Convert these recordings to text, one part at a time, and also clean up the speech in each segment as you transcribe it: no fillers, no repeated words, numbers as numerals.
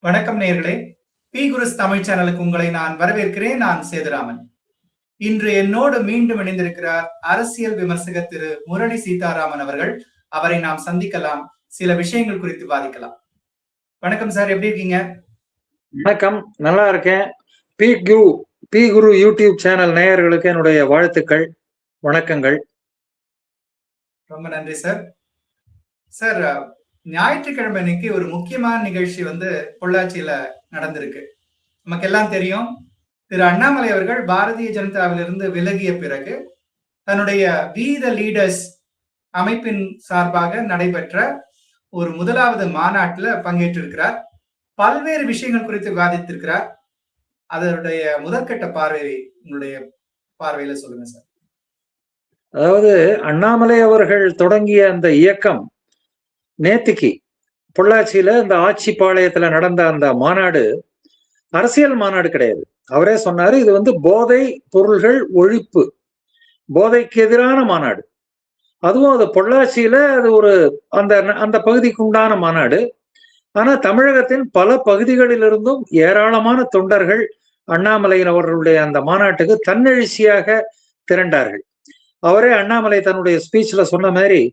வணக்கம் நேயர்களே. பி குருஸ் தமிழ் சேனலுக்கு உங்களை நான் வரவேற்கிறேன். நான் சேதுராமன். இன்று என்னோடு மீண்டும் இணைந்திருக்கிறார் அரசியல் விமர்சகர் திரு முரளி சீதாராமன் அவர்கள். அவரை நாம் சந்திக்கலாம், சில விஷயங்கள் குறித்து வாதிக்கலாம். வணக்கம் சார், எப்படி இருக்கீங்க? வணக்கம், நல்லா இருக்கேன். பி குரு யூடியூப் சேனல் நேயர்களுக்கு என்னுடைய வாழ்த்துக்கள், வணக்கங்கள். ரொம்ப நன்றி சார். சார், ஞாயிற்றுக்கிழமை அன்னைக்கு ஒரு முக்கியமான நிகழ்ச்சி பொள்ளாச்சியில நடந்திருக்கு. நமக்கு எல்லாம் தெரியும், திரு அண்ணாமலை அவர்கள் பாரதிய ஜனதாவிலிருந்து விலகிய பிறகு தன்னுடைய வி த லீடர்ஸ் அமைப்பின் சார்பாக நடைபெற்ற ஒரு முதலாவது மாநாட்டில் பங்கேற்றிருக்கிறார். பல்வேறு விஷயங்கள் குறித்து விவாதித்திருக்கிறார். அதனுடைய முதற்கட்ட பார்வை உங்களுடைய பார்வையில சொல்லுங்க சார். அதாவது அண்ணாமலை அவர்கள் தொடங்கிய அந்த இயக்கம் நேத்திக்கு பொள்ளாச்சியில இந்த ஆட்சி பாளையத்துல நடந்த அந்த மாநாடு அரசியல் மாநாடு கிடையாது. அவரே சொன்னாரு, இது போதை பொருள்கள் ஒழிப்பு, போதைக்கு எதிரான மாநாடு. அதுவும் அது பொள்ளாச்சியில அது ஒரு அந்த அந்த பகுதிக்கு உண்டான மாநாடு. ஆனா தமிழகத்தின் பல பகுதிகளிலிருந்தும் ஏராளமான தொண்டர்கள் அண்ணாமலையின் அவர்களுடைய அந்த மாநாட்டுக்கு தன்னெழுச்சியாக திரண்டார்கள். அவரே அண்ணாமலை தன்னுடைய ஸ்பீச்ல சொன்ன மாதிரி,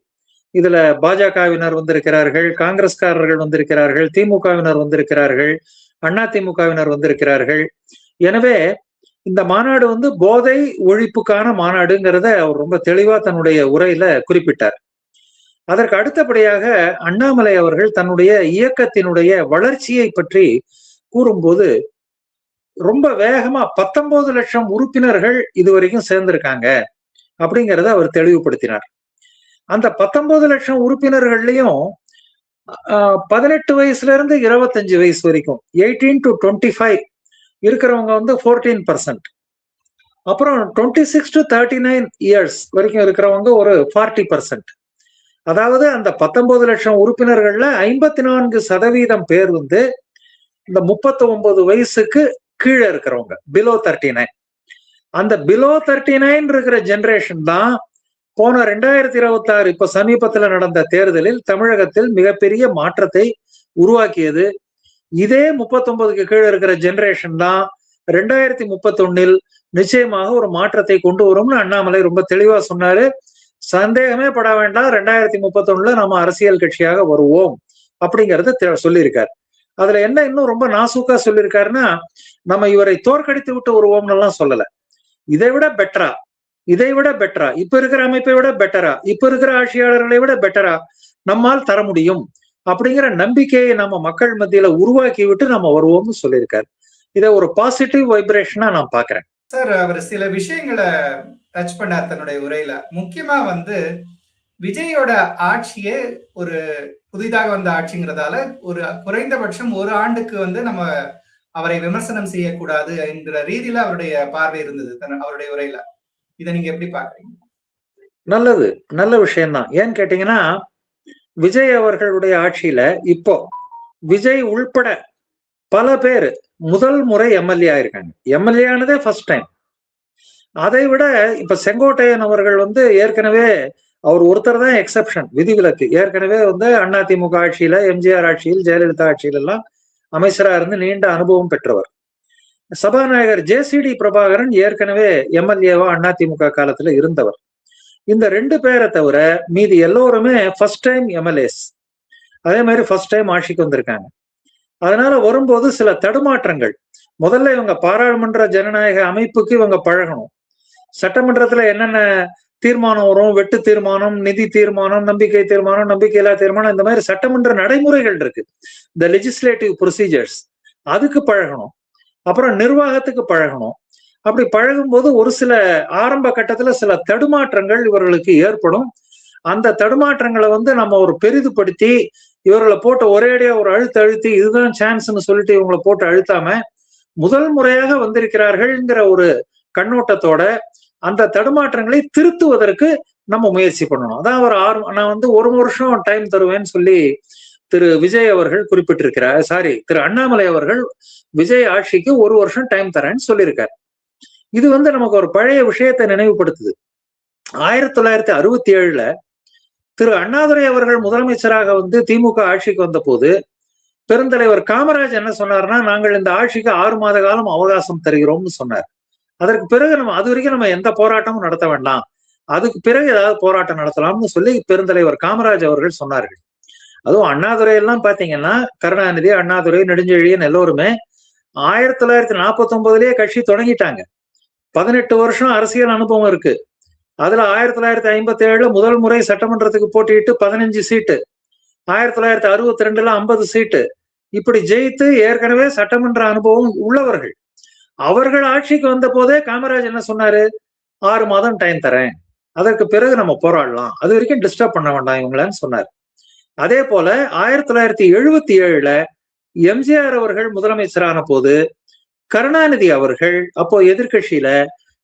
இதுல பாஜகவினர் வந்திருக்கிறார்கள், காங்கிரஸ்காரர்கள் வந்திருக்கிறார்கள், திமுகவினர் வந்திருக்கிறார்கள், அதிமுகவினர் வந்திருக்கிறார்கள். எனவே இந்த மாநாடு போதை ஒழிப்புக்கான மாநாடுங்கிறத அவர் ரொம்ப தெளிவா தன்னுடைய உரையில குறிப்பிட்டார். அதற்கு அடுத்தபடியாக அண்ணாமலை அவர்கள் தன்னுடைய இயக்கத்தினுடைய வளர்ச்சியை பற்றி கூறும்போது, ரொம்ப வேகமா 19 லட்சம் உறுப்பினர்கள் இதுவரைக்கும் சேர்ந்திருக்காங்க அப்படிங்கிறத அவர் தெளிவுபடுத்தினார். அந்த 19 லட்சம் உறுப்பினர்கள்லயும் 18 வயசுல இருந்து 25 வயசு வரைக்கும் 18 to 25 இருக்கிறவங்க 14%. அப்புறம் 26 to 39 இயர்ஸ் வரைக்கும் இருக்கிறவங்க ஒரு 40%. அதாவது அந்த 19 லட்சம் உறுப்பினர்கள்ல 54% பேர் இந்த 39 வயசுக்கு கீழே இருக்கிறவங்க, பிலோ 39. அந்த பிலோ 39 இருக்கிற ஜெனரேஷன் தான் போன 2026 இப்ப சமீபத்துல நடந்த தேர்தலில் தமிழகத்தில் மிகப்பெரிய மாற்றத்தை உருவாக்கியது. இதே 39க்கு கீழே இருக்கிற ஜெனரேஷன் தான் 2031 நிச்சயமாக ஒரு மாற்றத்தை கொண்டு வரும்னு அண்ணாமலை ரொம்ப தெளிவா சொன்னாரு. சந்தேகமே பட வேண்டாம், 2031 நம்ம அரசியல் கட்சியாக வருவோம் அப்படிங்கறத சொல்லியிருக்காரு. அதுல என்ன இன்னும் ரொம்ப நாசூக்கா சொல்லியிருக்காருன்னா, நம்ம இவரை தோற்கடித்து விட்டு வருவோம்னு எல்லாம் சொல்லல. இதை விட பெட்டரா, இப்ப இருக்கிற அமைப்பை விட பெட்டரா, இப்ப இருக்கிற ஆட்சியாளர்களை விட பெட்டரா நம்மால் தர முடியும் அப்படிங்கிற நம்பிக்கையை நம்ம மக்கள் மத்தியில உருவாக்கி விட்டு நம்ம வருவோம்னு சொல்லியிருக்காரு. இதை ஒரு பாசிட்டிவ் வைப்ரேஷனா நான் பாக்குறேன். சார், அவர் சில விஷயங்களை டச் பண்ணார் தன்னுடைய உரையில. முக்கியமா விஜயோட ஆட்சியே ஒரு புதிதாக வந்த ஆட்சிங்கிறதால ஒரு குறைந்தபட்சம் ஒரு ஆண்டுக்கு நம்ம அவரை விமர்சனம் செய்யக்கூடாது என்கிற ரீதியில அவருடைய பார்வை இருந்தது அவருடைய உரையில. இதை நீங்க எப்படி பாக்குறீங்க? நல்ல விஷயம்தான். ஏன்னு கேட்டீங்கன்னா, விஜய் அவர்களுடைய ஆட்சியில இப்போ விஜய் உள்பட பல பேர் முதல் முறை எம்எல்ஏ ஆயிருக்காங்க. எம்எல்ஏ ஆனதே ஃபர்ஸ்ட் டைம். அதை விட இப்ப செங்கோட்டையன் அவர்கள் ஏற்கனவே அவர் ஒருத்தர் தான் எக்ஸெப்ஷன், விதிவிலக்கு. ஏற்கனவே அதிமுக ஆட்சியில, எம்ஜிஆர் ஆட்சியில், ஜெயலலிதா ஆட்சியில எல்லாம் அமைச்சரா இருந்து நீண்ட அனுபவம் பெற்றவர். சபாநாயகர் ஜேசிடி பிரபாகரன் ஏற்கனவே எம்எல்ஏவா அதிமுக காலத்துல இருந்தவர். இந்த 2 பேரை தவிர மீதி எல்லோருமே ஃபர்ஸ்ட் டைம் எம்எல்ஏஸ். அதே மாதிரி ஃபர்ஸ்ட் டைம் ஆட்சிக்கு வந்திருக்காங்க. அதனால வரும்போது சில தடுமாற்றங்கள். முதல்ல இவங்க பாராளுமன்ற ஜனநாயக அமைப்புக்கு இவங்க பழகணும். சட்டமன்றத்துல என்னென்ன தீர்மானம் வரும், வெட்டு தீர்மானம், நிதி தீர்மானம், நம்பிக்கை தீர்மானம், நம்பிக்கையில்லா தீர்மானம், இந்த மாதிரி சட்டமன்ற நடைமுறைகள் இருக்கு, இந்த லெஜிஸ்லேட்டிவ் ப்ரொசீஜர்ஸ். அதுக்கு பழகணும். அப்புறம் நிர்வாகத்துக்கு பழகணும். அப்படி பழகும் போது ஒரு சில ஆரம்ப கட்டத்துல சில தடுமாற்றங்கள் இவர்களுக்கு ஏற்படும். அந்த தடுமாற்றங்களை நம்ம ஒரு பெரிதுபடுத்தி இவர்களை போட்டு ஒரேடியா ஒரு அழுத்தி இதுதான் சான்ஸ்ன்னு சொல்லிட்டு இவங்களை போட்டு அழுத்தாம, முதல் முறையாக வந்திருக்கிறார்கள்ங்கிற ஒரு கண்ணோட்டத்தோட அந்த தடுமாற்றங்களை திருத்துவதற்கு நம்ம முயற்சி பண்ணணும். அதான் நான் 1 வருஷம் டைம் தருவேன்னு சொல்லி திரு விஜய் அவர்கள் குறிப்பிட்டிருக்கிறார். திரு அண்ணாமலை அவர்கள் விஜய் ஆட்சிக்கு 1 வருஷம் டைம் தரேன்னு சொல்லியிருக்காரு. இது நமக்கு ஒரு பழைய விஷயத்தை நினைவுபடுத்துது. 1967 திரு அண்ணாதுரை அவர்கள் முதலமைச்சராக திமுக ஆட்சிக்கு வந்த போது பெருந்தலைவர் காமராஜ் என்ன சொன்னார்னா, நாங்கள் இந்த ஆட்சிக்கு 6 மாத காலம் அவகாசம் தருகிறோம்னு சொன்னார். அதற்கு பிறகு அது வரைக்கும் நம்ம எந்த போராட்டமும் நடத்த வேண்டாம், அதுக்கு பிறகு ஏதாவது போராட்டம் நடத்தலாம்னு சொல்லி பெருந்தலைவர் காமராஜ் அவர்கள் சொன்னார்கள். அதுவும் அண்ணாதுரை எல்லாம் பாத்தீங்கன்னா, கருணாநிதி, அண்ணாதுரை, நெடுஞ்செழியன் எல்லோருமே 1949லயே கட்சி தொடங்கிட்டாங்க. 18 வருஷம் அரசியல் அனுபவம் இருக்கு. அதுல 1957 முதல் முறை சட்டமன்றத்துக்கு போட்டியிட்டு 15 சீட்டு, 1962ல 50 சீட்டு, இப்படி ஜெயித்து ஏற்கனவே சட்டமன்ற அனுபவம் உள்ளவர்கள். அவர்கள் ஆட்சிக்கு வந்த போதே காமராஜ் என்ன சொன்னாரு, 6 மாதம் டைம் தரேன், அதற்கு பிறகு நம்ம போராடலாம், அது வரைக்கும் டிஸ்டர்ப் பண்ண வேண்டாம் இவங்களான்னு சொன்னார். அதே போல 1977ல எம்ஜிஆர் அவர்கள் முதலமைச்சரான போது கருணாநிதி அவர்கள் அப்போ எதிர்கட்சியில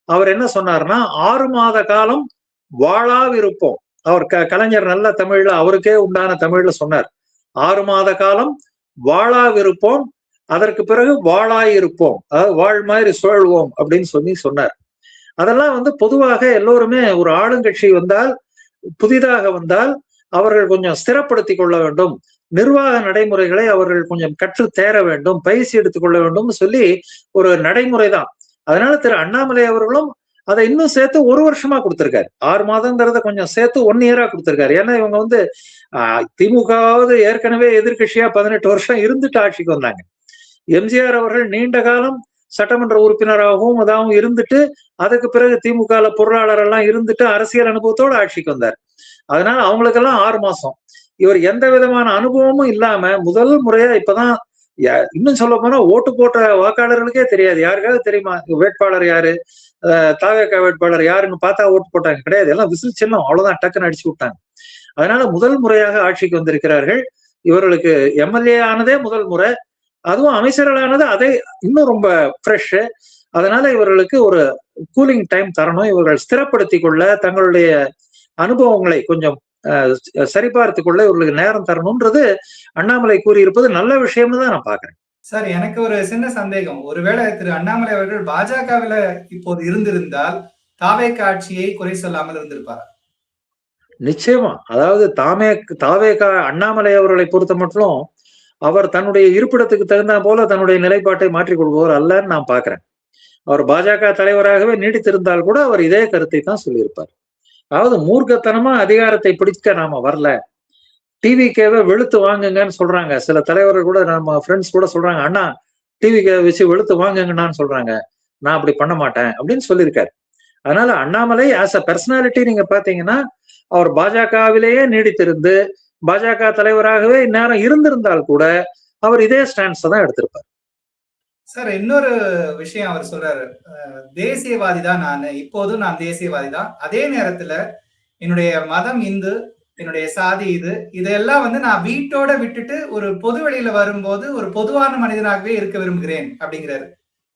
அவர் என்ன சொன்னார்னா, 6 மாத காலம் வாழாவிருப்போம். அவர் கலைஞர் நல்ல தமிழ்ல அவருக்கே உண்டான தமிழ்ல சொன்னார், 6 மாத காலம் வாழாவிருப்போம், அதற்கு பிறகு வாழாயிருப்போம், அதாவது வாழ் மாதிரி சுழல்வோம் அப்படின்னு சொல்லி சொன்னார். அதெல்லாம் பொதுவாக எல்லோருமே ஒரு ஆளுங்கட்சி வந்தால், புதிதாக வந்தால் அவர்கள் கொஞ்சம் ஸ்திரப்படுத்திக் கொள்ள வேண்டும், நிர்வாக நடைமுறைகளை அவர்கள் கொஞ்சம் கற்று தேர வேண்டும், பயிற்சி எடுத்துக்கொள்ள வேண்டும் சொல்லி ஒரு நடைமுறை தான். அதனால திரு அண்ணாமலை அவர்களும் அதை இன்னும் சேர்த்து 1 வருஷமா கொடுத்திருக்காரு. 6 மாதங்கிறத கொஞ்சம் சேர்த்து 1 இயரா கொடுத்திருக்காரு. ஏன்னா இவங்க திமுகவாவது ஏற்கனவே எதிர்கட்சியா 18 வருஷம் இருந்துட்டு ஆட்சிக்கு வந்தாங்க. எம்ஜிஆர் அவர்கள் நீண்ட காலம் சட்டமன்ற உறுப்பினராகவும் அதாகவும் இருந்துட்டு, அதுக்கு பிறகு திமுக பொருளாளர் எல்லாம் இருந்துட்டு அரசியல் அனுபவத்தோடு ஆட்சிக்கு வந்தார். அதனால அவங்களுக்கெல்லாம் 6 மாசம். இவர் எந்த விதமான அனுபவமும் இல்லாம முதல் முறையா இப்பதான், இன்னும் சொல்ல போனா ஓட்டு போட்ட வாக்காளர்களுக்கே தெரியாது. யாருக்காவது தெரியுமா வேட்பாளர் யாரு, தாவேகா வேட்பாளர் யாருன்னு பார்த்தா ஓட்டு போட்டாங்க? கிடையாது. எல்லாம் விசில் சின்னம், அவ்வளவுதான், டக்குன்னு அடிச்சு விட்டாங்க. அதனால முதல் முறையாக ஆட்சிக்கு வந்திருக்கிறார்கள். இவர்களுக்கு எம்எல்ஏ ஆனதே முதல் முறை, அதுவும் அமைச்சர்களானது அதே இன்னும் ரொம்ப ஃப்ரெஷ். அதனால இவர்களுக்கு ஒரு கூலிங் டைம் தரணும், இவர்கள் ஸ்திரப்படுத்திக் கொள்ள, தங்களுடைய அனுபவங்களை கொஞ்சம் சரிபார்த்துக் கொள்ள இவர்களுக்கு நேரம் தரணும்ன்றது அண்ணாமலை கூறியிருப்பது நல்ல விஷயம்னு தான் நான் பாக்குறேன். சார், எனக்கு ஒரு சின்ன சந்தேகம். ஒருவேளை திரு அண்ணாமலை அவர்கள் பாஜகவில இப்போது இருந்திருந்தால் தாவேக ஆட்சியை குறை சொல்லாமல் இருந்திருப்பார்? நிச்சயமா. அதாவது தாவேகா அண்ணாமலை அவர்களை பொறுத்த மட்டும் அவர் தன்னுடைய இருப்பிடத்துக்கு தகுந்த போல தன்னுடைய நிலைப்பாட்டை மாற்றிக் கொள்பவர் அல்லன்னு நான் பாக்குறேன். அவர் பாஜக தலைவராகவே நீடித்திருந்தால் கூட அவர் இதே கருத்தை தான் சொல்லியிருப்பார். அதாவது மூர்க்கத்தனமா அதிகாரத்தை பிடிக்க நாம வரல, டிவிகேவை வெளுத்து வாங்குங்கன்னு சொல்றாங்க சில தலைவர்கள் கூட, நம்ம ஃப்ரெண்ட்ஸ் கூட சொல்றாங்க, அண்ணா டிவிகே வச்சு வெளுத்து வாங்குங்கன்னு சொல்றாங்க, நான் அப்படி பண்ண மாட்டேன் அப்படின்னு சொல்லியிருக்காரு. அதனால அண்ணாமலை ஆஸ் அ பர்சனாலிட்டி நீங்க பாத்தீங்கன்னா, அவர் பாஜகவிலேயே நீடித்திருந்து பாஜக தலைவராகவே இந்நேரம் இருந்திருந்தால் கூட அவர் இதே ஸ்டாண்ட்ஸ் தான் எடுத்திருப்பார். சார், இன்னொரு விஷயம் அவர் சொல்றாரு, தேசியவாதி தான் நான், இப்போதும் நான் தேசியவாதி தான், அதே நேரத்துல என்னுடைய மதம் இந்து, என்னுடைய சாதி இதெல்லாம் நான் வீட்டோட விட்டுட்டு ஒரு பொது வெளியில வரும்போது ஒரு பொதுவான மனிதனாகவே இருக்க விரும்புகிறேன் அப்படிங்கிறாரு.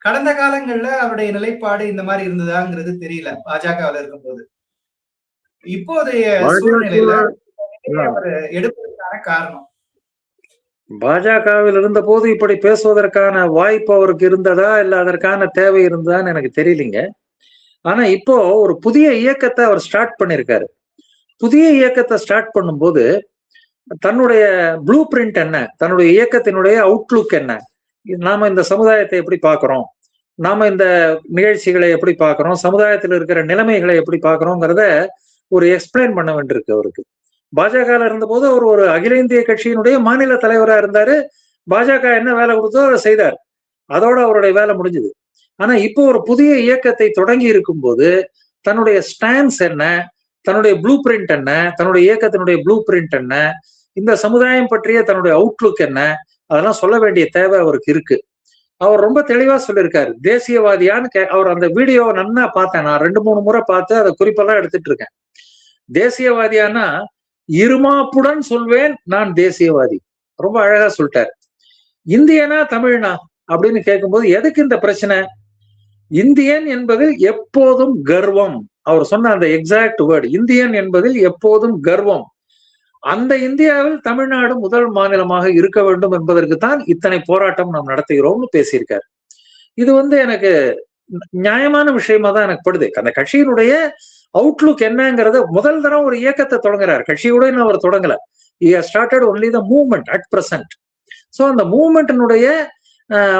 கடந்த காலங்கள்ல அவருடைய நிலைப்பாடு இந்த மாதிரி இருந்ததாங்கிறது தெரியல பாஜகவில் இருக்கும்போது. இப்போதைய சூழ்நிலையில அவர் எடுப்பதற்கான காரணம், பாஜகவில் இருந்த போது இப்படி பேசுவதற்கான வாய்ப்பு அவருக்கு இருந்ததா இல்ல அதற்கான தேவை இருந்ததான்னு எனக்கு தெரியலீங்க. ஆனா இப்போ ஒரு புதிய இயக்கத்தை அவர் ஸ்டார்ட் பண்ணிருக்காரு. புதிய இயக்கத்தை ஸ்டார்ட் பண்ணும்போது தன்னுடைய ப்ளூ பிரிண்ட் என்ன, தன்னுடைய இயக்கத்தினுடைய அவுட்லுக் என்ன, நாம இந்த சமுதாயத்தை எப்படி பாக்குறோம், நாம இந்த நிகழ்ச்சிகளை எப்படி பாக்குறோம், சமுதாயத்தில் இருக்கிற நிலைமைகளை எப்படி பாக்குறோங்கிறத ஒரு எக்ஸ்பிளைன் பண்ண வேண்டியிருக்கு அவருக்கு. பாஜக இருந்த போது அவர் ஒரு அகில இந்திய கட்சியினுடைய மாநில தலைவரா இருந்தாரு. பாஜக என்ன வேலை கொடுத்தோ அதை செய்தார், அதோட அவருடைய வேலை முடிஞ்சது. ஆனா இப்போ ஒரு புதிய இயக்கத்தை தொடங்கி இருக்கும் போது தன்னுடைய ஸ்டாண்ட்ஸ் என்ன, தன்னுடைய ப்ளூ பிரிண்ட் என்ன, தன்னுடைய இயக்கத்தினுடைய ப்ளூ பிரிண்ட் என்ன, இந்த சமுதாயம் பற்றிய தன்னுடைய அவுட்லுக் என்ன, அதெல்லாம் சொல்ல வேண்டிய தேவை அவருக்கு இருக்கு. அவர் ரொம்ப தெளிவா சொல்லியிருக்காரு. தேசியவாதியான்னு அவர் அந்த வீடியோ நன்னா பார்த்தேன், நான் 2-3 முறை பார்த்து அதை குறிப்பெல்லாம் எடுத்துட்டு இருக்கேன். தேசியவாதியானா இருமாப்புடன் சொல்வேன் நான் தேசியவாதி, ரொம்ப அழகா சொல்லிட்டார். இந்தியனா தமிழ்னா அப்படின்னு கேட்கும்போது எதுக்கு இந்த பிரச்சனை, இந்தியன் என்பதில் எப்போதும் கர்வம், அவர் சொன்ன அந்த எக்ஸாக்ட் வேர்டு, இந்தியன் என்பதில் எப்போதும் கர்வம், அந்த இந்தியாவில் தமிழ்நாடு முதல் மாநிலமாக இருக்க வேண்டும் என்பதற்கு தான் இத்தனை போராட்டம் நாம் நடத்துகிறோம்னு பேசியிருக்காரு. இது எனக்கு நியாயமான விஷயமா தான் எனக்கு படுது. அந்த கட்சியினுடைய அவுட்லுக் என்னங்கிறத முதல் தரம் ஒரு இயக்கத்தை தொடங்குறாரு, கட்சியோட அவர் தொடங்கல. He has started only the movement at present. So அந்த மூவ்மெண்ட்டினுடைய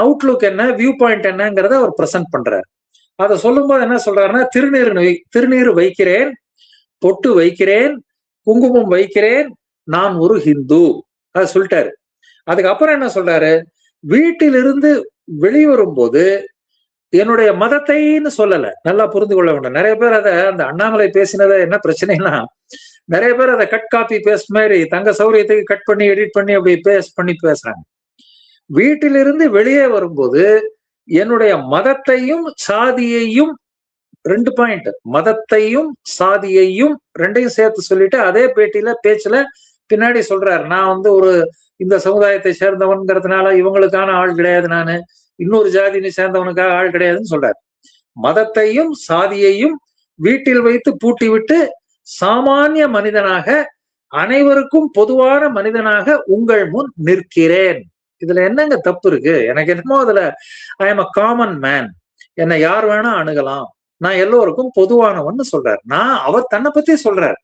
அவுட்லுக் என்ன, வியூ பாயிண்ட் என்னங்கிறத அவர் பிரசன்ட் பண்றாரு. அதை சொல்லும்போது என்ன சொல்றாருன்னா, திருநீர் வைக்கிறேன், பொட்டு வைக்கிறேன், குங்குமம் வைக்கிறேன், நான் ஒரு ஹிந்து, அதை சொல்லிட்டாரு. அதுக்கப்புறம் என்ன சொல்றாரு, வீட்டிலிருந்து வெளிவரும்போது என்னுடைய மதத்தைன்னு சொல்லல. நல்லா புரிந்து கொள்ள வேண்டும். நிறைய பேர் அதை, அந்த அண்ணாமலை பேசினதை என்ன பிரச்சனைனா, நிறைய பேர் அதை கட் காப்பி பேஸ்ட் மாதிரி தங்க சௌரியத்துக்கு கட் பண்ணி எடிட் பண்ணி அப்படி பேஸ்ட் பண்ணி பேசுறாங்க. வீட்டிலிருந்து வெளியே வரும்போது என்னுடைய மதத்தையும் சாதியையும், 2 பாயிண்ட், மதத்தையும் சாதியையும் ரெண்டையும் சேர்த்து சொல்லிட்டு அதே பேச்சுல பின்னாடி சொல்றாரு, நான் வந்து ஒரு இந்த சமுதாயத்தை சேர்ந்தவன்கிறதுனால இவங்களுக்கான ஆள் கிடையாது, நானு இன்னொரு ஜாதியை சேர்ந்தவனுக்காக ஆள் கிடையாதுன்னு சொல்றாரு. மதத்தையும் சாதியையும் வீட்டில் வைத்து பூட்டி விட்டு சாமானிய மனிதனாக, அனைவருக்கும் பொதுவான மனிதனாக உங்கள் முன் நிற்கிறேன். இதுல என்னங்க தப்பு இருக்கு? எனக்கு என்னமோ அதுல I am a common man, என்னை யார் வேணா அணுகலாம், நான் எல்லோருக்கும் பொதுவானவன்னு சொல்றாரு. அவர் தன்னை பத்தி சொல்றாரு.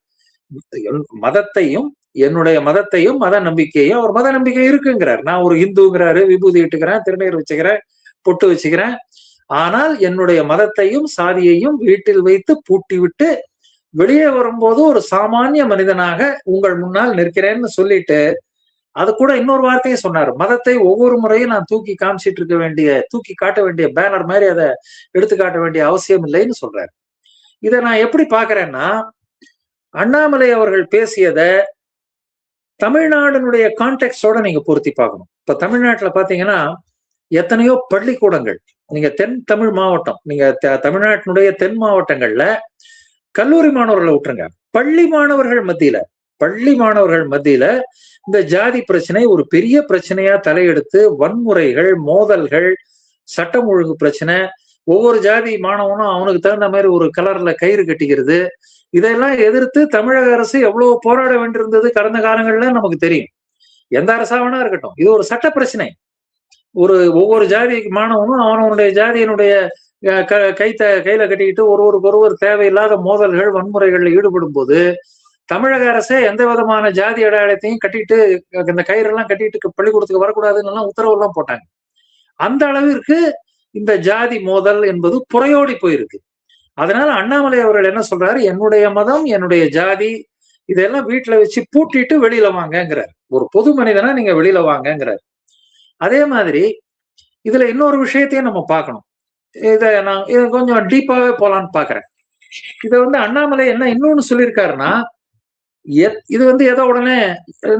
மதத்தையும், என்னுடைய மதத்தையும் மத நம்பிக்கையும், அவர் மத நம்பிக்கை இருக்குங்கிறார். நான் ஒரு இந்துங்கிறாரு, விபூதி இட்டுக்கிறேன், திருநீர் வச்சுக்கிறேன், பொட்டு வச்சுக்கிறேன். ஆனால் என்னுடைய மதத்தையும் சாதியையும் வீட்டில் வைத்து பூட்டி விட்டு வெளியே வரும்போது ஒரு சாமானிய மனிதனாக உங்கள் முன்னால் நிற்கிறேன்னு சொல்லிட்டு, அது கூட இன்னொரு வார்த்தையை சொன்னார், மதத்தை ஒவ்வொரு முறையும் நான் தூக்கி காட்ட வேண்டிய பேனர் மாதிரி அதை எடுத்து காட்ட வேண்டிய அவசியம் இல்லைன்னு சொல்றாரு. இதை நான் எப்படி பாக்குறேன்னா, அண்ணாமலை அவர்கள் பேசியத தமிழ்நாடுனுடைய கான்டெக்ஸ்டோட நீங்க பொருத்தி பார்க்கணும். இப்ப தமிழ்நாட்டுல பாத்தீங்கன்னா எத்தனையோ பள்ளிக்கூடங்கள், நீங்க தென் தமிழ் மாவட்டம், நீங்க தமிழ்நாட்டினுடைய தென் மாவட்டங்கள்ல கல்லூரி மாணவர்களை விட்டுருங்க, பள்ளி மாணவர்கள் மத்தியில இந்த ஜாதி பிரச்சனை ஒரு பெரிய பிரச்சனையா தலையெடுத்து வன்முறைகள், மோதல்கள், சட்டம் ஒழுங்கு பிரச்சனை, ஒவ்வொரு ஜாதி மாணவனும் அவனுக்கு தகுந்த மாதிரி ஒரு கலர்ல கயிறு கட்டிக்கிறது, இதெல்லாம் எதிர்த்து தமிழக அரசு எவ்வளவு போராட வேண்டியிருந்தது கடந்த காலங்கள்ல நமக்கு தெரியும். எந்த அரசாவனா இருக்கட்டும், இது ஒரு சட்ட பிரச்சனை. ஒவ்வொரு ஜாதி மாணவனும் அவனுடைய ஜாதியினுடைய கையில கட்டிக்கிட்டு ஒருவர் தேவையில்லாத மோதல்கள், வன்முறைகள்ல ஈடுபடும் போது தமிழக அரசே எந்த விதமான ஜாதி அடையாளத்தையும் கட்டிட்டு, இந்த கயிறெல்லாம் கட்டிட்டு பள்ளிக்கூடத்துக்கு வரக்கூடாதுன்னு எல்லாம் உத்தரவு எல்லாம் போட்டாங்க. அந்த அளவிற்கு இந்த ஜாதி மோதல் என்பது புறையோடி போயிருக்கு. அதனால அண்ணாமலை அவர்கள் என்ன சொல்றாரு, என்னுடைய மதம், என்னுடைய ஜாதி இதெல்லாம் வீட்டுல வச்சு பூட்டிட்டு வெளியில வாங்கங்கிறார். ஒரு பொது மனிதனா நீங்க வெளியில வாங்கங்கிறார். அதே மாதிரி இதுல இன்னொரு விஷயத்தையும் நம்ம பார்க்கணும். நான் கொஞ்சம் டீப்பாவே போலான்னு பாக்குறேன். இதை அண்ணாமலை என்ன இன்னொன்னு சொல்லியிருக்காருன்னா, இது ஏதோ உடனே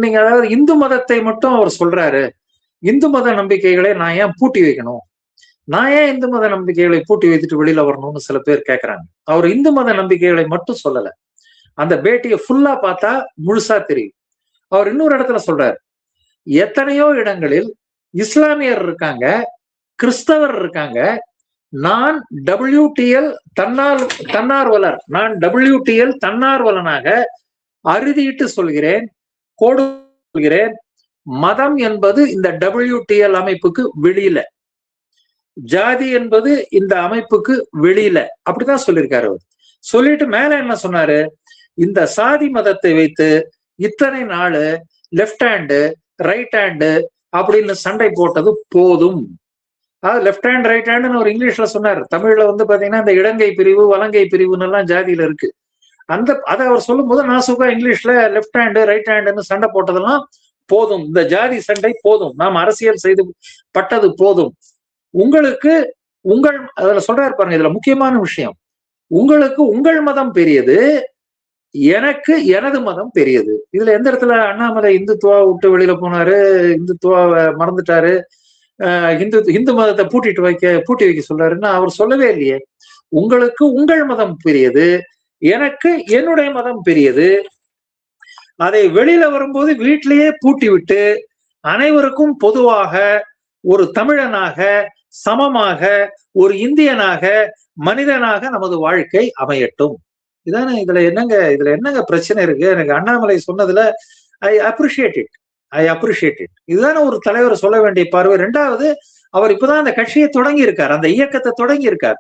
நீங்க, அதாவது இந்து மதத்தை மட்டும் அவர் சொல்றாரு, இந்து மத நம்பிக்கைகளை நான் ஏன் பூட்டி வைக்கணும், நான் ஏன் இந்து மத நம்பிக்கைகளை பூட்டி வைத்துட்டு வெளியில வரணும்னு சில பேர் கேட்கிறாங்க. அவர் இந்து மத நம்பிக்கைகளை மட்டும் சொல்லல, அந்த பேட்டியை ஃபுல்லா பார்த்தா முழுசா தெரியும். அவர் இன்னொரு இடத்துல சொல்றாரு, எத்தனையோ இடங்களில் இஸ்லாமியர் இருக்காங்க, கிறிஸ்தவர் இருக்காங்க, நான் WTL தன்னார்வலர், நான் WTL தன்னார்வலனாக அறுதியிட்டு சொல்கிறேன், கோடு சொல்கிறேன், மதம் என்பது இந்த WTL அமைப்புக்கு வெளியில, ஜாதி என்பது இந்த அமைப்புக்கு வெளியில, அப்படிதான் சொல்லியிருக்காரு அவர். சொல்லிட்டு மேல என்ன சொன்னாரு, இந்த சாதி மதத்தை வைத்து இத்தனை நாள் லெப்ட் ஹேண்டு ரைட் ஹேண்டு அப்படின்னு சண்டை போட்டது போதும். அதாவது லெப்ட் ஹேண்ட் ரைட் ஹேண்டுன்னு ஒரு இங்கிலீஷ்ல சொன்னார். தமிழ்ல பாத்தீங்கன்னா இந்த இடங்கை பிரிவு, வலங்கை பிரிவுன்னு எல்லாம் ஜாதியில இருக்கு. அதை அவர் சொல்லும் போது நாசுக்கா இங்கிலீஷ்ல லெப்ட் ஹேண்டு ரைட் ஹேண்டுன்னு சண்டை போட்டதெல்லாம் போதும், இந்த ஜாதி சண்டை போதும், நாம் அரசியல் செய்து பட்டது போதும், உங்களுக்கு அதுல சொல்றாரு பாருங்க, இதுல முக்கியமான விஷயம், உங்களுக்கு உங்கள் மதம் பெரியது, எனக்கு எனது மதம் பெரியது. இதுல எந்த இடத்துல அண்ணாமலை இந்துத்துவா விட்டு வெளியில போனாரு, இந்துத்துவாவை மறந்துட்டாரு, இந்து மதத்தை பூட்டி வைக்க சொல்றாருன்னா அவர் சொல்லவே இல்லையே. உங்களுக்கு உங்கள் மதம் பெரியது, எனக்கு என்னுடைய மதம் பெரியது, அதை வெளியில வரும்போது வீட்டிலேயே பூட்டி விட்டு அனைவருக்கும் பொதுவாக ஒரு தமிழனாக, சமமாக, ஒரு இந்தியனாக, மனிதனாக நமது வாழ்க்கை அமையட்டும். இதானே இதுல என்னங்க பிரச்சனை இருக்கு? எனக்கு அண்ணாமலை சொன்னதுல ஐ அப்ரிஷியேட் இட். இதுதானே ஒரு தலைவர் சொல்ல வேண்டிய பார்வை. ரெண்டாவது, அவர் இப்பதான் அந்த கட்சியை தொடங்கி இருக்கார், அந்த இயக்கத்தை தொடங்கி இருக்கார்.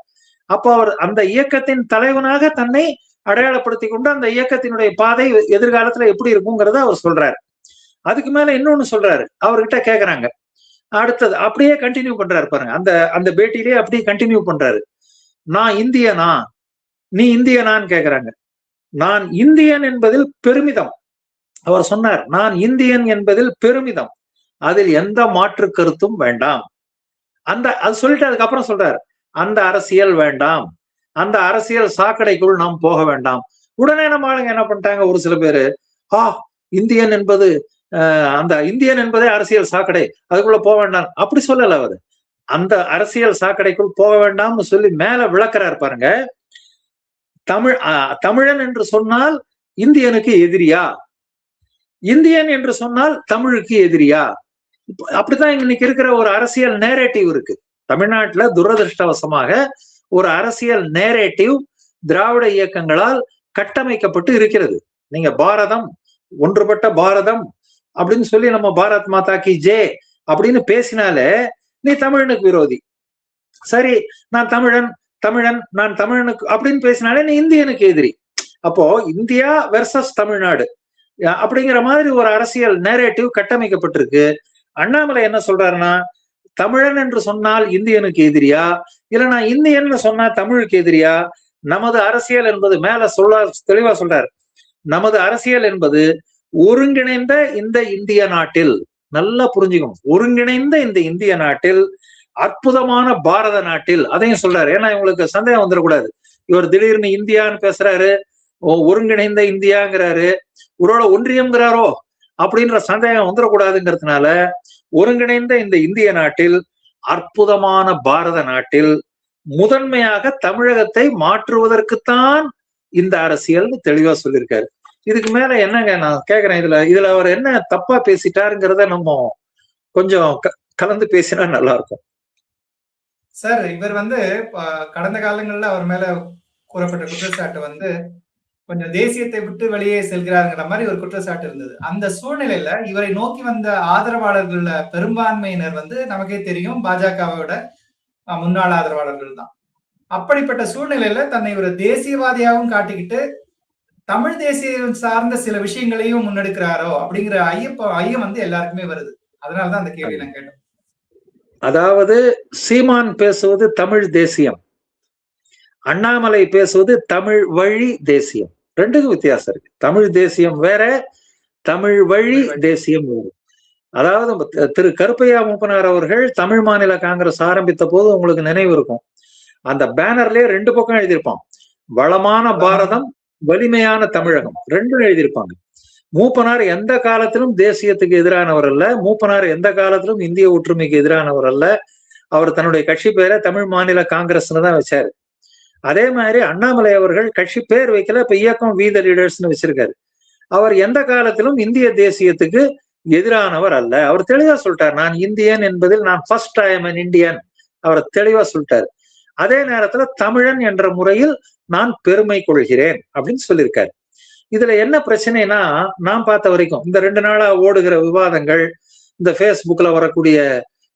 அப்போ அவர் அந்த இயக்கத்தின் தலைவனாக தன்னை அடையாளப்படுத்தி கொண்டு அந்த இயக்கத்தினுடைய பாதை எதிர்காலத்துல எப்படி இருக்குங்கிறத அவர் சொல்றாரு. அதுக்கு மேல இன்னொன்னு சொல்றாரு, அவர்கிட்ட கேக்குறாங்க. அடுத்தது அப்படியே கண்டினியூ பண்றாரு பாருங்க. அந்த அந்த பேட்டியிலேயே அப்படியே கண்டினியூ பண்றாரு. நான் இந்தியனா, நீ இந்தியனான்னு கேக்குறாங்க. நான் இந்தியன் என்பதில் பெருமிதம். அவர் சொன்னார், நான் இந்தியன் என்பதில் பெருமிதம், அதில் எந்த மாற்று கருத்தும் வேண்டாம். அது சொல்லிட்டு அதுக்கப்புறம் சொல்றாரு, அந்த அரசியல் வேண்டாம், அந்த அரசியல் சாக்கடைக்குள் நாம் போக வேண்டாம். உடனே நம்ம ஆளுங்க என்ன பண்ணிட்டாங்க, ஒரு சில பேரு, இந்தியன் என்பது அந்த இந்தியன் என்பதே அரசியல் சாக்கடை, அதுக்குள்ள போக வேண்டாம் அப்படி சொல்லல அவரு. அந்த அரசியல் சாக்கடைக்குள் போக வேண்டாம்னு சொல்லி மேல விளக்குறாரு பாருங்க. தமிழன் என்று சொன்னால் இந்தியனுக்கு எதிரியா, இந்தியன் என்று சொன்னால் தமிழுக்கு எதிரியா? அப்படித்தான் இன்னைக்கு இருக்கிற ஒரு அரசியல் நேரேட்டிவ் இருக்கு தமிழ்நாட்டுல. துரதிருஷ்டவசமாக ஒரு அரசியல் நேரேட்டிவ் திராவிட இயக்கங்களால் கட்டமைக்கப்பட்டு இருக்கிறது. நீங்க பாரதம், ஒன்றுபட்ட பாரதம் அப்படின்னு சொல்லி நம்ம பாரத் மாதா கி ஜே அப்படின்னு பேசினாலே நீ தமிழனுக்கு விரோதி. சரி, நான் தமிழன் நான் தமிழனுக்கு அப்படின்னு பேசினாலே நீ இந்தியனுக்கு எதிரி. அப்போ இந்தியா வெர்சஸ் தமிழ்நாடு அப்படிங்கிற மாதிரி ஒரு அரசியல் நேரேட்டிவ் கட்டமைக்கப்பட்டிருக்கு. அண்ணாமலை என்ன சொல்றாருன்னா, தமிழன் என்று சொன்னால் இந்தியனுக்கு எதிரியா, இல்ல நான் இந்தியன்னு சொன்னா தமிழுக்கு எதிரியா? நமது அரசியல் என்பது மேல தெளிவா சொல்றாரு, நமது அரசியல் என்பது ஒருங்கிணைந்த இந்த இந்திய நாட்டில், நல்லா புரிஞ்சுக்கணும், ஒருங்கிணைந்த இந்த இந்திய நாட்டில், அற்புதமான பாரத நாட்டில், அதையும் சொல்றாரு. ஏன்னா இவங்களுக்கு சந்தேகம் வந்துடக்கூடாது, இவர் திடீர்னு இந்தியான்னு பேசுறாரு, ஒருங்கிணைந்த இந்தியாங்கிறாரு, ஒருவேளை ஒன்றியம்ங்கிறாரோ அப்படின்ற சந்தேகம் வந்துடக்கூடாதுங்கிறதுனால, ஒருங்கிணைந்த இந்த இந்திய நாட்டில், அற்புதமான பாரத நாட்டில் முதன்மையாக தமிழகத்தை மாற்றுவதற்குத்தான் இந்த அரசியல் தெளிவா சொல்லியிருக்காரு. இதுக்கு மேல என்னங்க நான் கேக்குறேன், இதுல அவர் என்ன தப்பா பேசிட்டாருங்கிறத நம்ம கொஞ்சம் கலந்து பேசினா நல்லா இருக்கும். சார், இவர் கடந்த காலங்கள்ல அவர் மேல கூறப்பட்ட குற்றச்சாட்டு கொஞ்சம் தேசியத்தை விட்டு வெளியே செல்கிறாருங்கிற மாதிரி ஒரு குற்றச்சாட்டு இருந்தது. அந்த சூழ்நிலையில இவரை நோக்கி வந்த ஆதரவாளர்கள பெரும்பான்மையினர் நமக்கே தெரியும், பாஜகவோட முன்னாள் ஆதரவாளர்கள் தான். அப்படிப்பட்ட சூழ்நிலையில தன்னை ஒரு தேசியவாதியாகவும் காட்டிக்கிட்டு தமிழ் தேசியம் சார்ந்த சில விஷயங்களையும் முன்னெடுக்கிறாரோ அப்படிங்கிற ஐயம் எல்லாருக்குமே வருது. அதனாலதான் அந்த கேள்வி நான் கேட்டேன். அதாவது சீமான் பேசுவது தமிழ் தேசியம், அண்ணாமலை பேசுவது தமிழ் வழி தேசியம். ரெண்டுக்கும் வித்தியாசம் இருக்கு. தமிழ் தேசியம் வேற, தமிழ் வழி தேசியம் வேறு. அதாவது திரு கருப்பையா மூப்பனார் அவர்கள் தமிழ் மாநில காங்கிரஸ் ஆரம்பித்த போது உங்களுக்கு நினைவு இருக்கும், அந்த பேனர்லயே ரெண்டு பக்கம் எழுதியிருப்பான், வளமான பாரதம், வலிமையான தமிழகம், ரெண்டும் எழுதியிருப்பாங்க. மூப்பனார் எந்த காலத்திலும் தேசியத்துக்கு எதிரானவர் அல்ல, மூப்பனார் எந்த காலத்திலும் இந்திய ஒற்றுமைக்கு எதிரானவர் அல்ல. அவர் தன்னுடைய கட்சி பேரை தமிழ் மாநில காங்கிரஸ்னு தான் வச்சாரு. அதே மாதிரி அண்ணாமலை அவர்கள் கட்சி பேர் வைக்கல, இப்ப இயக்கம் வி த லீடர்ஸ்னு வச்சிருக்காரு. அவர் எந்த காலத்திலும் இந்திய தேசியத்துக்கு எதிரானவர் அல்ல. அவர் தெளிவா சொல்லிட்டார், நான் இந்தியன் என்பதில் நான் first I am an Indian, அவர் தெளிவா சொல்லிட்டாரு. அதே நேரத்துல தமிழன் என்ற முறையில் நான் பெருமை கொள்கிறேன் அப்படின்னு சொல்லியிருக்காரு. இதுல என்ன பிரச்சனைனா, நான் பார்த்த வரைக்கும் இந்த 2 நாளா ஓடுகிற விவாதங்கள், இந்த பேஸ்புக்ல வரக்கூடிய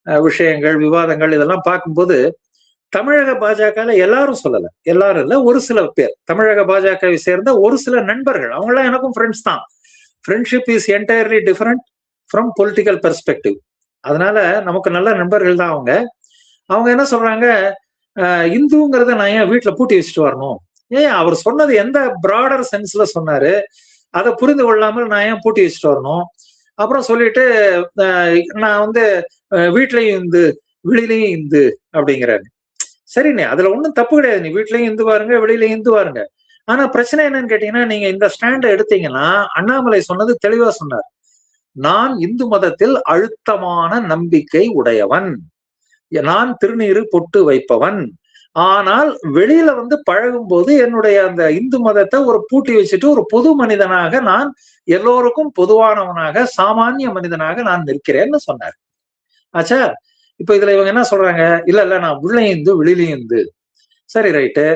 விஷயங்கள், விவாதங்கள், இதெல்லாம் பார்க்கும்போது தமிழக பாஜக எல்லாரும் சொல்லல, எல்லாரும் இல்ல, ஒரு சில பேர் தமிழக பாஜகவை சேர்ந்த ஒரு சில நண்பர்கள், அவங்களாம் எனக்கும் ஃப்ரெண்ட்ஸ் தான். Friendship is entirely different from political perspective. அதனால நமக்கு நல்ல நண்பர்கள் தான் அவங்க. அவங்க என்ன சொல்றாங்க, இந்துங்கிறத நான் ஏன் வீட்டுல பூட்டி வச்சுட்டு வரணும், ஏன் அவர் சொன்னது எந்த பிராடர் சென்ஸ்ல சொன்னாரு, அதை புரிந்து கொள்ளாமல் நான் ஏன் பூட்டி வச்சுட்டு வரணும். அப்புறம் சொல்லிட்டு நான் வீட்லயும் இந்து வெளியிலையும் இந்து அப்படிங்கிறாரு. சரிண்ணே, அதுல ஒண்ணும் தப்பு கிடையாது, நீ வீட்லயும் இந்து பாருங்க, வெளியிலயும் இந்து பாருங்க. ஆனா பிரச்சனை என்னன்னு கேட்டீங்கன்னா, நீங்க இந்த ஸ்டாண்டை எடுத்தீங்கன்னா, அண்ணாமலை சொன்னது தெளிவா சொன்னார், நான் இந்து மதத்தில் அழுத்தமான நம்பிக்கை உடையவன், நான் திருநீறு பொட்டு வைப்பவன், ஆனால் வெளியில பழகும் போது என்னுடைய அந்த இந்து மதத்தை ஒரு பூட்டி வச்சுட்டு ஒரு பொது மனிதனாக, நான் எல்லோருக்கும் பொதுவானவனாக, சாமானிய மனிதனாக நான் நிற்கிறேன்னு சொன்னார். ஆச்சா, இப்ப இதுல இவங்க என்ன சொல்றாங்க, இல்ல நான் உள்ளேயும் இந்து வெளியிலையும் இந்து. சரி, ரைட்டு.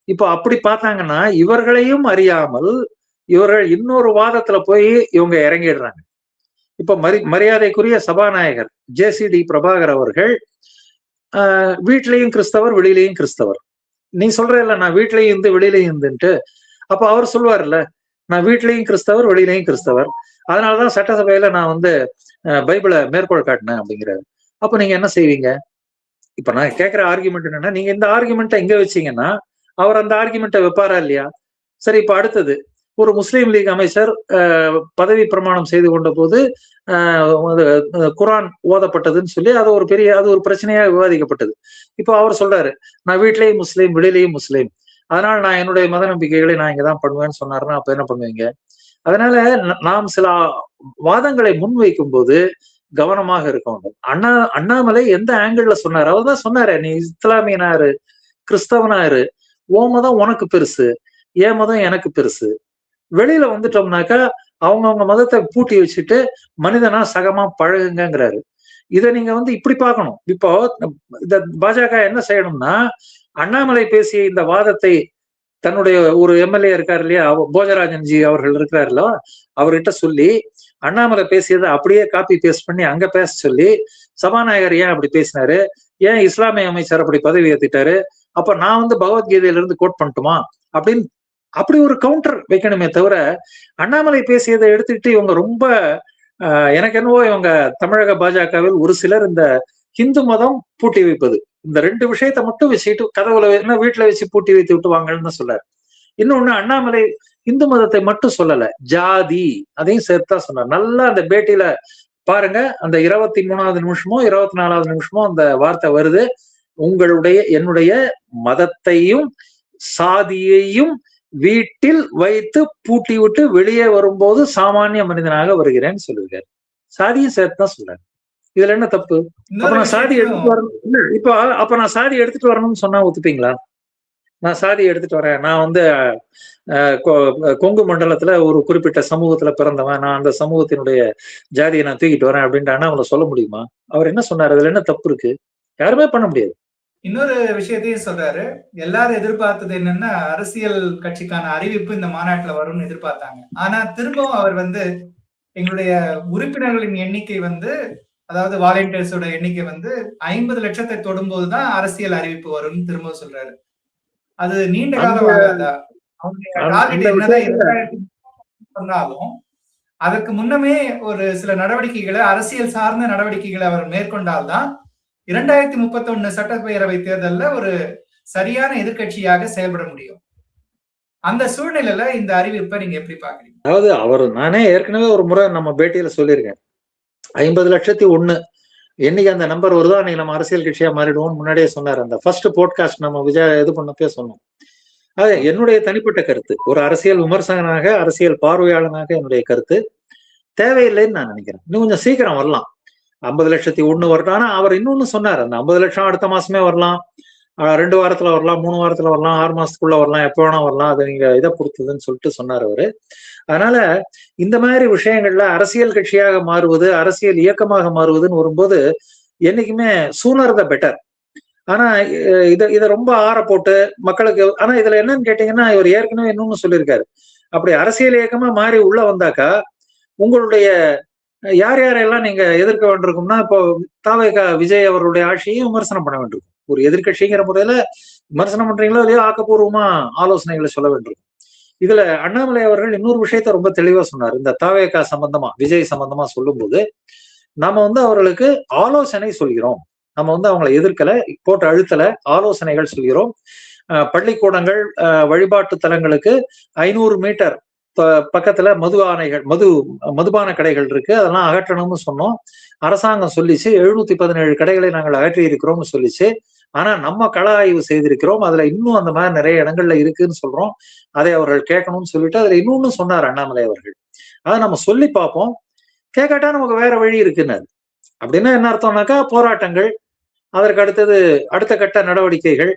இப்போ அப்படி பார்த்தாங்கன்னா, இவர்களையும் அறியாமல் இவர்கள் இன்னொரு வாதத்துல போய் இவங்க இறங்கிடுறாங்க. இப்ப மரியாதைக்குரிய சபாநாயகர் ஜேசிடி பிரபாகர் அவர்கள் வீட்லயும் கிறிஸ்தவர் வெளியிலையும் கிறிஸ்தவர், நீ சொல்ற இல்ல நான் வீட்லயும் இருந்து வெளியிலையும் இருந்துட்டு, அப்ப அவர் சொல்லுவார்ல, நான் வீட்லயும் கிறிஸ்தவர், வெளியிலயும் கிறிஸ்தவர். அதனாலதான் சட்டசபையில நான் வந்து பைபிளை மேற்கோள் காட்டினேன் அப்படிங்கிறாரு. அப்ப நீங்க என்ன செய்வீங்க? இப்ப நான் கேட்கிற ஆர்குமெண்ட் என்னன்னா, நீங்க இந்த ஆர்குமெண்ட்டை எங்க வச்சீங்கன்னா அவர் அந்த ஆர்குமெண்ட்டை வைப்பாரா இல்லையா? சரி, இப்ப அடுத்தது ஒரு முஸ்லீம் லீக் அமைச்சர் பதவி பிரமாணம் செய்து கொண்ட போது குரான் ஓதப்பட்டதுன்னு சொல்லி அது ஒரு பிரச்சனையா விவாதிக்கப்பட்டது. இப்போ அவர் சொல்றாரு, நான் வீட்லயும் முஸ்லீம், வெளியிலயும் முஸ்லீம், அதனால நான் என்னுடைய மத நம்பிக்கைகளை நான் இங்கதான் பண்ணுவேன்னு சொன்னாருன்னா அப்ப என்ன பண்ணுவீங்க? அதனால நாம் சில வாதங்களை முன்வைக்கும் போது கவனமாக இருக்கணும். அண்ணாமலை எந்த ஆங்கிள் சொன்னாரு? அவர் தான் சொன்னாரு, நீ இஸ்லாமியனாரு, கிறிஸ்தவனாரு, ஓ மதம் உனக்கு பெருசு, என் மதம் எனக்கு பெருசு. வெளியில வந்துட்டோம்னாக்கா அவங்கவுங்க மதத்தை பூட்டி வச்சுட்டு மனிதனா சகமா பழகுங்கிறாரு. இதை நீங்க வந்து இப்படி பார்க்கணும். இப்போ இந்த பாஜக என்ன செய்யணும்னா, அண்ணாமலை பேசிய இந்த வாதத்தை தன்னுடைய ஒரு எம்எல்ஏ இருக்காரு இல்லையா, போஜராஜன்ஜி அவர்கள் இருக்கிறாருல, அவர்கிட்ட சொல்லி அண்ணாமலை பேசியதை அப்படியே காப்பி பேஸ்ட் பண்ணி அங்க பேச சொல்லி, சபாநாயகர் ஏன் அப்படி பேசினாரு, ஏன் இஸ்லாமிய அமைச்சர் அப்படி பதவி ஏத்திட்டாரு, அப்ப நான் வந்து பகவத்கீதையில இருந்து கோட் பண்ணட்டுமா அப்படின்னு அப்படி ஒரு கவுண்டர் வைக்கணுமே தவிர, அண்ணாமலை பேசியதை எடுத்துக்கிட்டு இவங்க ரொம்ப எனக்கு என்னவோ இவங்க தமிழக பாஜகவில் ஒரு சிலர் இந்த ஹிந்து மதம் பூட்டி வைப்பது, இந்த 2 விஷயத்த மட்டும் வச்சுக்கிட்டு கதவுல வீட்டுல வச்சு பூட்டி வைத்து விட்டு வாங்கன்னு சொல்லாரு. இன்னொன்னு, அண்ணாமலை இந்து மதத்தை மட்டும் சொல்லல, ஜாதி அதையும் சேர்த்தா சொன்னார். நல்லா அந்த பேட்டியில பாருங்க, அந்த 23வது நிமிஷமோ 24வது நிமிஷமோ அந்த வார்த்தை வருது, உங்களுடைய என்னுடைய மதத்தையும் சாதியையும் வீட்டில் வைத்து பூட்டி விட்டு வெளியே வரும்போது சாமானிய மனிதனாக வருகிறேன்னு சொல்லியிருக்காரு. சாதியும் சேர்த்துதான் சொல்றாரு. இதுல என்ன தப்பு? அப்ப நான் சாதி எடுத்துட்டு வரணும், இப்போ அப்ப நான் சாதி எடுத்துட்டு வரணும்னு சொன்னா ஒத்துப்பீங்களா? நான் சாதி எடுத்துட்டு வரேன், நான் வந்து கொங்கு மண்டலத்துல ஒரு குறிப்பிட்ட சமூகத்துல பிறந்தவன், நான் அந்த சமூகத்தினுடைய ஜாதியை நான் தூக்கிட்டு வரேன் அப்படின்ட்டு அண்ணாமலை சொல்ல முடியுமா? அவர் என்ன சொன்னாரு? அதுல என்ன தப்பு இருக்கு? யாருமே பண்ண முடியாது. இன்னொரு விஷயத்தையும் சொல்றாரு, எல்லாரும் எதிர்பார்த்தது என்னன்னா அரசியல் கட்சிக்கான அறிவிப்பு இந்த மாநாட்டுல வரும்னு எதிர்பார்த்தாங்க. ஆனா திரும்பவும் அவர் வந்து எங்களுடைய உறுப்பினர்களின் எண்ணிக்கை வந்து, அதாவது வாலண்டியர்ஸோட எண்ணிக்கை வந்து 50 லட்சத்தை தொடும்போதுதான் அரசியல் அறிவிப்பு வரும்னு திரும்ப சொல்றாரு. அது நீண்ட காலம் ஆகாதா? அவருடைய என்னதான் சொன்னாலும் அதற்கு முன்னமே ஒரு சில நடவடிக்கைகளை, அரசியல் சார்ந்த நடவடிக்கைகளை அவர் மேற்கொண்டால்தான் 2031 சட்டப்பேரவை தேர்தல்ல ஒரு சரியான எதிர்கட்சியாக செயல்பட முடியும். அந்த சூழ்நிலையில இந்த அறிவிப்பை நீங்க எப்படி பாக்குறீங்க? அதாவது நானே ஏற்கனவே ஒரு முறை நம்ம பேட்டியில சொல்லியிருக்கேன், 50,01,000 என்னைக்கு அந்த நம்பர் வருதோ அன்னைக்கு நம்ம அரசியல் கட்சியா மாறிடுவோம் முன்னாடியே சொன்னார். அந்த ஃபர்ஸ்ட் போட்காஸ்ட் நம்ம விஜய் இது பண்ணப்பே சொன்னோம். அது என்னுடைய தனிப்பட்ட கருத்து, ஒரு அரசியல் விமர்சகனாக, அரசியல் பார்வையாளனாக என்னுடைய கருத்து. தேவையில்லைன்னு நான் நினைக்கிறேன். இன்னும் கொஞ்சம் சீக்கிரம் வரலாம், 50,01,000 வரட்டும். ஆனா அவர் இன்னொன்னு சொன்னார், அந்த 50 லட்சம் அடுத்த மாசமே வரலாம், 2 வாரத்துல வரலாம், 3 வாரத்துல வரலாம், 6 மாசத்துக்குள்ள வரலாம், எப்ப வேணா வரலாம், அது நீங்க இதை பொறுத்ததுன்னு சொல்லிட்டு சொன்னார் அவரு. அதனால இந்த மாதிரி விஷயங்கள்ல அரசியல் கட்சியாக மாறுவது, அரசியல் இயக்கமாக மாறுவதுன்னு வரும்போது என்னைக்குமே சூனர் த பெட்டர். ஆனா இதை ரொம்ப ஆற போட்டு மக்களுக்கு, ஆனா இதுல என்னன்னு கேட்டீங்கன்னா, இவர் ஏற்கனவே இன்னொன்னு சொல்லியிருக்காரு, அப்படி அரசியல் இயக்கமா மாறி உள்ள வந்தாக்கா உங்களுடைய யார் யாரெல்லாம் நீங்க எதிர்க்க வேண்டியிருக்கும்னா, இப்போ தாவேகா விஜய் அவருடைய ஆட்சியையும் விமர்சனம் பண்ண வேண்டியிருக்கும். ஒரு எதிர்கட்சிங்கிற முறையில விமர்சனம் பண்றீங்களோ இல்லையோ ஆக்கப்பூர்வமா ஆலோசனைகளை சொல்ல வேண்டியிருக்கும். இதுல அண்ணாமலை அவர்கள் இன்னொரு விஷயத்த ரொம்ப தெளிவா சொன்னார். இந்த தாவேகா சம்பந்தமா, விஜய் சம்பந்தமா சொல்லும் போது, நாம வந்து அவர்களுக்கு ஆலோசனை சொல்கிறோம், நம்ம வந்து அவங்களை எதிர்க்கல, போட்டு அழுத்தல, ஆலோசனைகள் சொல்கிறோம். பள்ளிக்கூடங்கள், வழிபாட்டு தலங்களுக்கு 500 மீட்டர் பக்கத்துல மதுபான கடைகள் இருக்கு, அதெல்லாம் அகற்றணும்னு சொன்னோம். அரசாங்கம் சொல்லிச்சு 717 கடைகளை நாங்கள் அகற்றி இருக்கிறோம்னு சொல்லிச்சு. ஆனா நம்ம கள ஆய்வு செய்திருக்கிறோம், அதுல இன்னும் அந்த மாதிரி நிறைய இடங்கள்ல இருக்குன்னு சொல்றோம், அதை அவர்கள் கேட்கணும்னு சொல்லிட்டு அதுல இன்னொன்னு சொன்னார் அண்ணாமலை அவர்கள். அதை நம்ம சொல்லி பார்ப்போம், கேட்காட்டா நமக்கு வேற வழி இருக்குன்னு. அப்படின்னா என்ன அர்த்தம்னாக்கா, போராட்டங்கள், அதற்கு அடுத்தது அடுத்த கட்ட நடவடிக்கைகள்,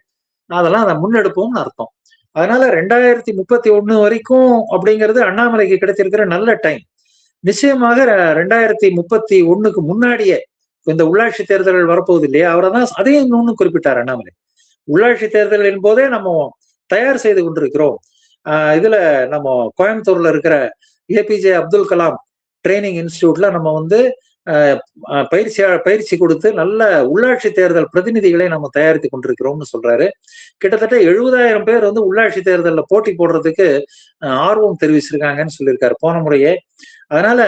அதெல்லாம் அதை முன்னெடுப்போம்னு அர்த்தம். அதனால 2031 வரைக்கும் அப்படிங்கிறது அண்ணாமலைக்கு கிடைச்சிருக்கிற நல்ல டைம். நிச்சயமாக 2031க்கு முன்னாடியே இந்த உள்ளாட்சி தேர்தல்கள் வரப்போகுது இல்லையா, அவரை தான் அதையும் இன்னொன்னு குறிப்பிட்டார் அண்ணாமலை. உள்ளாட்சி தேர்தலின் போதே நம்ம தயார் செய்து கொண்டிருக்கிறோம். இதுல நம்ம கோயம்புத்தூர்ல இருக்கிற APJ அப்துல் கலாம் ட்ரைனிங் இன்ஸ்டிடியூட்ல நம்ம வந்து பயிற்சி கொடுத்து நல்ல உள்ளாட்சி தேர்தல் பிரதிநிதிகளை நம்ம தயாரித்து கொண்டிருக்கிறோம்னு சொல்றாரு. கிட்டத்தட்ட 70,000 பேர் வந்து உள்ளாட்சி தேர்தலில் போட்டி போடுறதுக்கு ஆர்வம் தெரிவிச்சிருக்காங்கன்னு சொல்லியிருக்காரு போன முறையே. அதனால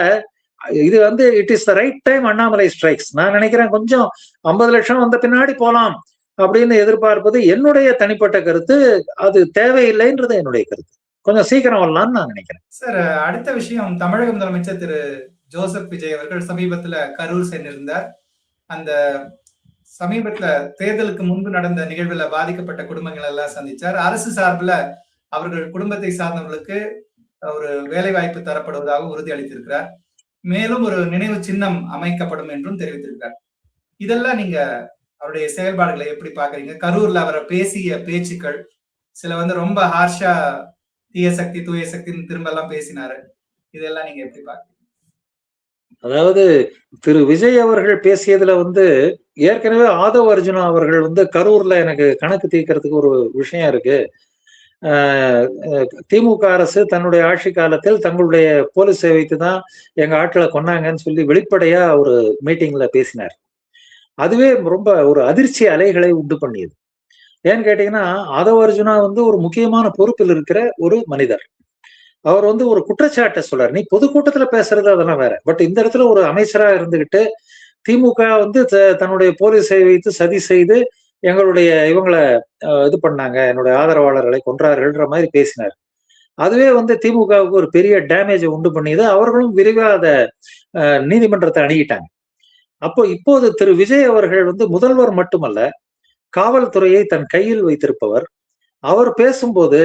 இது வந்து it is the right time Annamalai strikes. நான் நினைக்கிறேன் கொஞ்சம் 50 லட்சம் வந்த பின்னாடி போலாம் அப்படின்னு எதிர்பார்ப்பது என்னுடைய தனிப்பட்ட கருத்து. அது தேவையில்லைன்றது என்னுடைய கருத்து. கொஞ்சம் சீக்கிரம் வரலாம்னு நான் நினைக்கிறேன். சார், அடுத்த விஷயம், தமிழக முதலமைச்சர் திரு ஜோசப் விஜய் அவர்கள் சமீபத்துல கரூர் சென்றிருந்தார். அந்த சமீபத்துல தேர்தலுக்கு முன்பு நடந்த நிகழ்வுல பாதிக்கப்பட்ட குடும்பங்கள் எல்லாம் சந்திச்சார். அரசு சார்பில் அவர்கள் குடும்பத்தை சார்ந்தவர்களுக்கு ஒரு வேலை வாய்ப்பு தரப்படுவதாக உறுதி அளித்திருக்கிறார். மேலும் ஒரு நினைவு சின்னம் அமைக்கப்படும் என்றும் தெரிவித்திருக்கிறார். இதெல்லாம் நீங்க அவருடைய செயல்பாடுகளை எப்படி பாக்குறீங்க? கரூர்ல அவரை பேசிய பேச்சுக்கள் சில வந்து ரொம்ப ஹார்ஷா தீய சக்தி தூய சக்தின்னு திரும்ப எல்லாம் பேசினாரு. இதெல்லாம் நீங்க எப்படி பாக்குறீங்க? அதாவது திரு விஜய் அவர்கள் பேசியதுல வந்து ஏற்கனவே ஆதவ் அர்ஜுனா அவர்கள் வந்து கரூர்ல எனக்கு கணக்கு தீர்க்கறதுக்கு ஒரு விஷயம் இருக்கு. திமுக அரசு தன்னுடைய ஆட்சி காலத்தில் தங்களுடைய போலீஸை வைத்துதான் எங்க ஆட்களை கொன்னாங்கன்னு சொல்லி வெளிப்படையா ஒரு மீட்டிங்ல பேசினார். அதுவே ரொம்ப ஒரு அதிர்ச்சி அலைகளை உண்டு பண்ணியது. ஏன்னு கேட்டீங்கன்னா, ஆதவ் அர்ஜுனா வந்து ஒரு முக்கியமான பொறுப்பில் இருக்கிற ஒரு மனிதர். அவர் வந்து ஒரு குற்றச்சாட்டை சொல்றாரு. நீ பொதுக்கூட்டத்துல பேசுறது அதெல்லாம் வேற. பட் இந்த இடத்துல ஒரு அமைச்சரா இருந்துகிட்டு திமுக வந்து தன்னுடைய போலீஸை வைத்து சதி செய்து எங்களுடைய இவங்களை இது பண்ணாங்க, என்னுடைய ஆதரவாளர்களை கொன்றார்கள்ன்ற மாதிரி பேசினார். அதுவே வந்து திமுகவுக்கு ஒரு பெரிய டேமேஜை உண்டு பண்ணியது. அவர்களும் விரைவாக அதை நீதிமன்றத்தை அணுகிட்டாங்க. அப்போ இப்போது திரு விஜய் அவர்கள் வந்து முதல்வர் மட்டுமல்ல, காவல்துறையை தன் கையில் வைத்திருப்பவர். அவர் பேசும்போது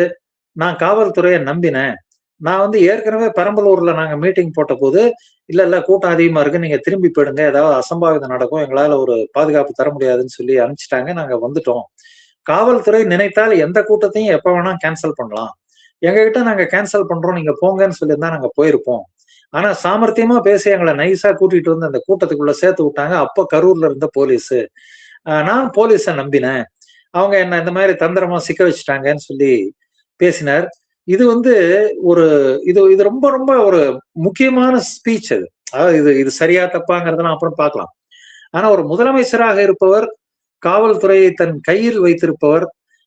நான் காவல்துறையை நம்பினேன். நான் வந்து ஏற்கனவே பெரம்பலூர்ல நாங்க மீட்டிங் போட்ட போது இல்ல கூட்டம் அதிகமா இருக்கு, நீங்க திரும்பி போயிடுங்க, ஏதாவது அசம்பாவிதம் நடக்கும், எங்களால ஒரு பாதுகாப்பு தர முடியாதுன்னு சொல்லி அனுப்பிச்சிட்டாங்க, நாங்க வந்துட்டோம். காவல்துறை நினைத்தால் எந்த கூட்டத்தையும் எப்ப வேணா கேன்சல் பண்ணலாம், எங்ககிட்ட நாங்க கேன்சல் பண்றோம், நீங்க போங்கன்னு சொல்லியிருந்தா நாங்க போயிருப்போம். ஆனா சாமர்த்தியமா பேசி எங்களை நைஸா கூட்டிட்டு வந்து அந்த கூட்டத்துக்குள்ள சேர்த்து விட்டாங்க. அப்ப கரூர்ல இருந்த போலீஸ். நான் போலீஸை நம்பினேன், அவங்க என்ன இந்த மாதிரி தந்திரமா சிக்க வச்சுட்டாங்கன்னு சொல்லி பேசினார். இது வந்து ஒரு இது ரொம்ப ரொம்ப ஒரு முக்கியமான ஸ்பீச். அது அதாவது இது சரியா தப்பாங்கிறதெல்லாம் அப்புறம் பார்க்கலாம். ஆனா ஒரு முதலமைச்சராக இருப்பவர், காவல்துறையை தன் கையில் வைத்திருப்பவர்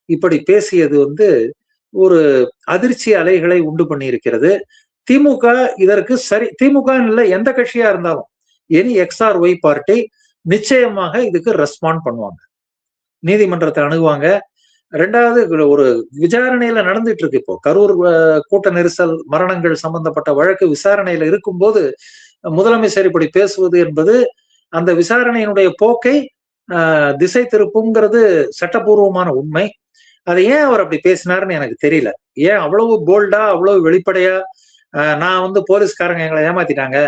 இப்படி பேசியது வந்து ஒரு அதிர்ச்சி அலைகளை உண்டு பண்ணி இருக்கிறது. திமுக இதற்கு சரி, திமுக இல்ல எந்த கட்சியா இருந்தாலும் எனி எக்ஸ்ஆர் ஒய் பார்ட்டி நிச்சயமாக இதுக்கு ரெஸ்பாண்ட் பண்ணுவாங்க, நீதிமன்றத்தை அணுகுவாங்க. ரெண்டாவது ஒரு விசாரணையில நடந்துட்டு இருக்கு. இப்போ கரூர் கூட்ட நெரிசல் மரணங்கள் சம்பந்தப்பட்ட வழக்கு விசாரணையில இருக்கும்போது முதலமைச்சர் இப்படி பேசுவது என்பது அந்த விசாரணையினுடைய போக்கை திசை திருப்புங்கிறது சட்டபூர்வமான உண்மை. அதை ஏன் அவர் அப்படி பேசினாருன்னு எனக்கு தெரியல. ஏன் அவ்வளவு போல்டா, அவ்வளவு வெளிப்படையா நான் வந்து போலீஸ்காரங்க எங்களை ஏமாத்திட்டாங்க,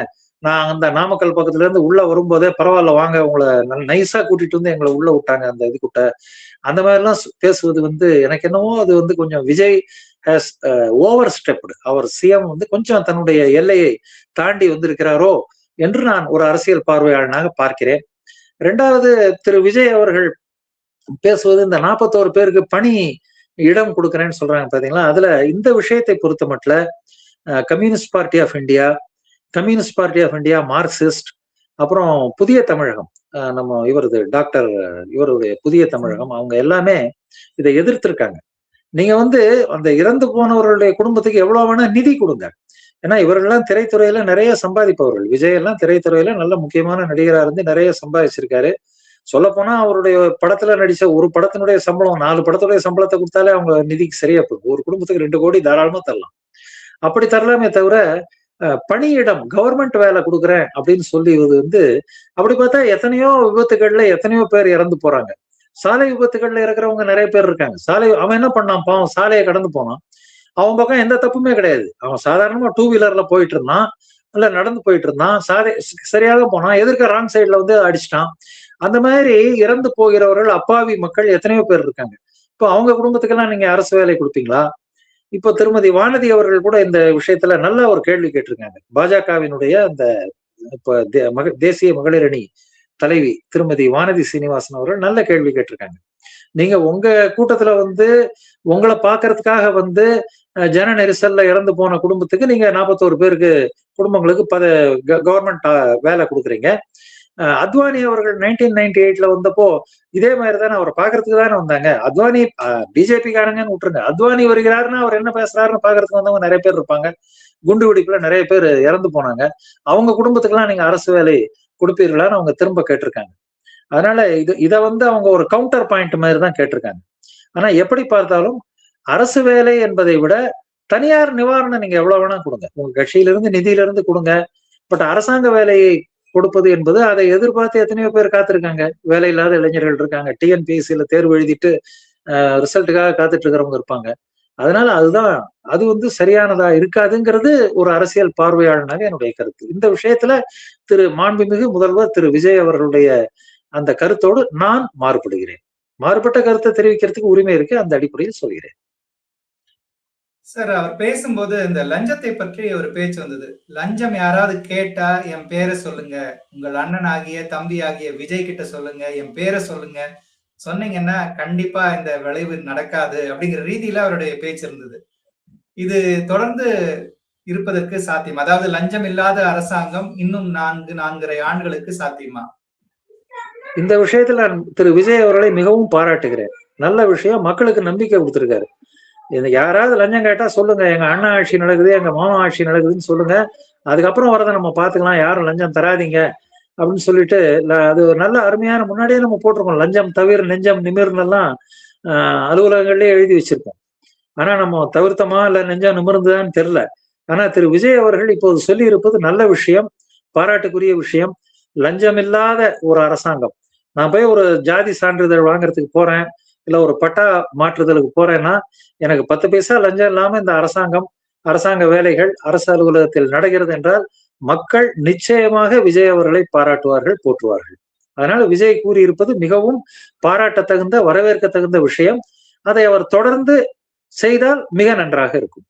நான் அந்த நாமக்கல் பக்கத்துல இருந்து உள்ள வரும்போதே பரவாயில்ல வாங்க உங்களை நைஸா கூட்டிட்டு வந்து எங்களை உள்ள விட்டாங்க அந்த இதுக்குட்ட, அந்த மாதிரி எல்லாம் பேசுவது வந்து எனக்கு என்னவோ அது வந்து கொஞ்சம் விஜய் ஹேஸ் ஓவர் ஸ்டெப்டு. அவர் சிஎம் வந்து கொஞ்சம் தன்னுடைய எல்லையை தாண்டி வந்திருக்கிறாரோ என்று நான் ஒரு அரசியல் பார்வையாளனாக பார்க்கிறேன். ரெண்டாவது திரு விஜய் அவர்கள் பேசுவது இந்த 41 பேருக்கு பணி இடம் கொடுக்குறேன்னு சொல்றாங்க பாத்தீங்களா, அதுல இந்த விஷயத்தை பொறுத்த மட்டும் Communist Party of India, Communist Party of India, Marxist, அப்புறம் புதிய தமிழகம், நம்ம இவரது டாக்டர் இவருடைய புதிய தமிழகம், அவங்க எல்லாமே இதை எதிர்த்திருக்காங்க. நீங்க வந்து அந்த இறந்து போனவர்களுடைய குடும்பத்துக்கு எவ்வளவு வேணா நிதி கொடுங்க. ஏன்னா இவர்கள்லாம் திரைத்துறையில நிறைய சம்பாதிப்பவர்கள். விஜய் எல்லாம் திரைத்துறையில நல்ல முக்கியமான நடிகரா இருந்து நிறைய சம்பாதிச்சிருக்காரு. சொல்ல போனா அவருடைய படத்துல நடிச்ச ஒரு படத்தினுடைய சம்பளம் 4 படத்துடைய சம்பளத்தை கொடுத்தாலே அவங்க நிதிக்கு சரியா போகும். ஒரு குடும்பத்துக்கு 2 கோடி தாராளமா தரலாம். அப்படி தரலாமே தவிர பணியிடம் கவர்மெண்ட் வேலை கொடுக்குறேன் அப்படின்னு சொல்லிவது வந்து, அப்படி பார்த்தா எத்தனையோ விபத்துகள்ல எத்தனையோ பேர் இறந்து போறாங்க. சாலை விபத்துகள்ல இருக்கிறவங்க நிறைய பேர் இருக்காங்க. அவன் என்ன பண்ணான் பாவம், சாலையை கடந்து போனான், அவன் பக்கம் எந்த தப்புமே கிடையாது. அவன் சாதாரணமா 2 வீலர்ல போயிட்டு இருந்தான், இல்ல நடந்து போயிட்டு இருந்தான், சரியாக போனான், எதிர்க்க ராங் சைட்ல வந்து அடிச்சிட்டான். அந்த மாதிரி இறந்து போகிறவர்கள் அப்பாவி மக்கள் எத்தனையோ பேர் இருக்காங்க. இப்போ அவங்க குடும்பத்துக்கெல்லாம் நீங்க அரசு வேலை கொடுப்பீங்களா? இப்போ திருமதி வானதி அவர்கள் கூட இந்த விஷயத்துல நல்ல ஒரு கேள்வி கேட்டிருக்காங்க. பாஜகவினுடைய அந்த இப்ப தேசிய மகளிர் அணி தலைவி திருமதி வானதி சீனிவாசன் அவர்கள் நல்ல கேள்வி கேட்டிருக்காங்க. நீங்க உங்க கூட்டத்துல வந்து உங்களை பாக்குறதுக்காக வந்து ஜன நெரிசல்ல இறந்து போன குடும்பத்துக்கு நீங்க 41 பேருக்கு குடும்பங்களுக்கு கவர்மெண்ட் வேலை கொடுக்குறீங்க. அத்வானி அவர்கள் 1998ல வந்தப்போ இதே மாதிரி தானே அவரை பாக்குறதுக்கு தானே வந்தாங்க. அத்வானி பிஜேபி காரங்கன்னு விட்டுருங்க, அத்வானி வருகிறாருன்னா அவர் என்ன பேசுறாருன்னு பாக்குறதுக்கு வந்தவங்க நிறைய பேர் இருப்பாங்க. குண்டு வெடிப்புல நிறைய பேர் இறந்து போனாங்க. அவங்க குடும்பத்துக்கெல்லாம் நீங்க அரசு வேலை கொடுப்பீர்களான்னு அவங்க திரும்ப கேட்டிருக்காங்க. அதனால இத வந்து அவங்க ஒரு கவுண்டர் பாயிண்ட் மாதிரி தான் கேட்டிருக்காங்க. ஆனா எப்படி பார்த்தாலும் அரசு வேலை என்பதை விட தனியார் நிவாரணம் நீங்க எவ்வளவு வேணா கொடுங்க, உங்க கட்சியிலிருந்து நிதியிலிருந்து கொடுங்க. பட் அரசாங்க வேலையை கொடுப்பது என்பது அதை எதிர்பார்த்து எத்தனையோ பேர் காத்திருக்காங்க. வேலை இல்லாத இளைஞர்கள் இருக்காங்க, டிஎன்பிஎஸ்சியில தேர்வு எழுதிட்டு ரிசல்ட்டுக்காக காத்துட்டு இருக்கிறவங்க இருப்பாங்க. அதனால அது வந்து சரியானதா இருக்காதுங்கிறது ஒரு அரசியல் பார்வையாளனாக என்னுடைய கருத்து. இந்த விஷயத்துல மாண்புமிகு முதல்வர் திரு விஜய் அவர்களுடைய அந்த கருத்தோடு நான் மாறுபடுகிறேன். மாறுபட்ட கருத்தை தெரிவிக்கிறதுக்கு உரிமை இருக்கு, அந்த அடிப்படையில் சொல்கிறேன். சார், அவர் பேசும்போது இந்த லஞ்சத்தை பற்றி ஒரு பேச்சு வந்தது. லஞ்சம் யாராவது கேட்டா என் பேரை சொல்லுங்க, உங்கள் அண்ணன் ஆகிய தம்பி ஆகிய விஜய் கிட்ட சொல்லுங்க, என் பேரை சொல்லுங்க, சொன்னீங்கன்னா கண்டிப்பா இந்த விளைவு நடக்காது அப்படிங்கிற ரீதியில அவருடைய பேச்சு இருந்தது. இது தொடர்ந்து இருப்பதற்கு சாத்தியம், அதாவது லஞ்சம் இல்லாத அரசாங்கம் இன்னும் 4.5 ஆண்டுகளுக்கு சாத்தியமா? இந்த விஷயத்துல நான் திரு விஜய் அவர்களை மிகவும் பாராட்டுகிறேன். நல்ல விஷயம், மக்களுக்கு நம்பிக்கை கொடுத்திருக்காரு. யாராவது லஞ்சம் கேட்டா சொல்லுங்க, எங்க அண்ணா ஆட்சி நடக்குது, எங்க மாமா ஆட்சி நடக்குதுன்னு சொல்லுங்க, அதுக்கப்புறம் வரதை நம்ம பாத்துக்கலாம், யாரும் லஞ்சம் தராதிங்க அப்படின்னு சொல்லிட்டு அது ஒரு நல்ல அருமையான, முன்னாடியே நம்ம போட்டிருக்கோம், லஞ்சம் தவிர நெஞ்சம் நிமிர்ந்தெல்லாம் அலுவலகங்கள்லயே எழுதி வச்சிருக்கோம். ஆனா நம்ம தவிர்த்தமா இல்ல நெஞ்சம் நிமிர்ந்ததான்னு தெரியல. ஆனா திரு விஜய் அவர்கள் இப்போது சொல்லி இருப்பது நல்ல விஷயம், பாராட்டுக்குரிய விஷயம். லஞ்சம் இல்லாத ஒரு அரசாங்கம். நான் போய் ஒரு ஜாதி சான்றிதழ் வாங்குறதுக்கு போறேன், இல்ல ஒரு பட்டா மாற்றுதலுக்கு போறேன்னா எனக்கு 10 பைசா லஞ்சம் இல்லாம இந்த அரசாங்க வேலைகள் அரசு அலுவலகத்தில் நடக்கிறது என்றால் மக்கள் நிச்சயமாக விஜய் அவர்களை பாராட்டுவார்கள், போற்றுவார்கள். அதனால விஜய் கூறியிருப்பது மிகவும் பாராட்டத்தகுந்த, வரவேற்க தகுந்த விஷயம். அதை அவர் தொடர்ந்து செய்தால் மிக நன்றாக இருக்கும்.